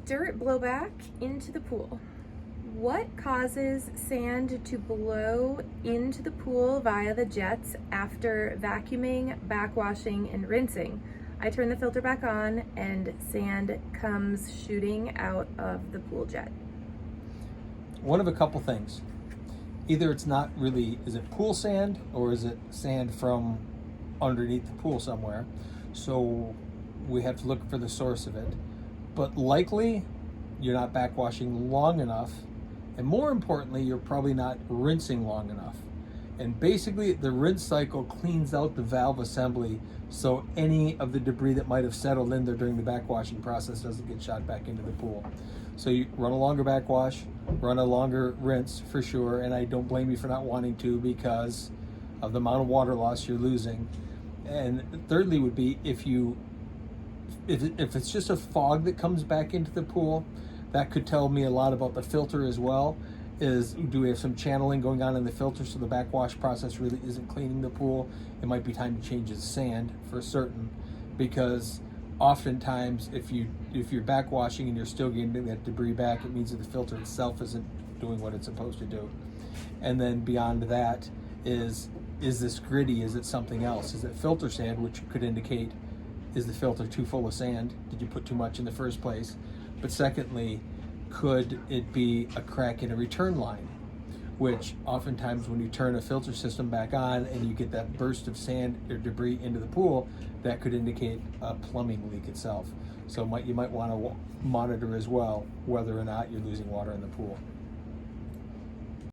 Dirt blowback into the pool. What causes sand to blow into the pool via the jets after vacuuming, backwashing, and rinsing? I turn the filter back on and sand comes shooting out of the pool jet. One of a couple things. Either it's not really, is it pool sand or is it sand from underneath the pool somewhere? So we have to look for the source of it. But likely you're not backwashing long enough, and more importantly, you're probably not rinsing long enough. And basically the rinse cycle cleans out the valve assembly so any of the debris that might have settled in there during the backwashing process doesn't get shot back into the pool. So you run a longer backwash, run a longer rinse for sure, and I don't blame you for not wanting to because of the amount of water loss you're losing. And thirdly would be if it's just a fog that comes back into the pool, that could tell me a lot about the filter as well. Do we have some channeling going on in the filter so the backwash process really isn't cleaning the pool? It might be time to change the sand for certain, because oftentimes if you're backwashing and you're still getting that debris back, it means that the filter itself isn't doing what it's supposed to do. And then beyond that is this gritty? Is it something else? Is it filter sand, which could indicate, is the filter too full of sand? Did you put too much in the first place? But secondly, could it be a crack in a return line? Which oftentimes when you turn a filter system back on and you get that burst of sand or debris into the pool, that could indicate a plumbing leak itself. So you might want to monitor as well whether or not you're losing water in the pool.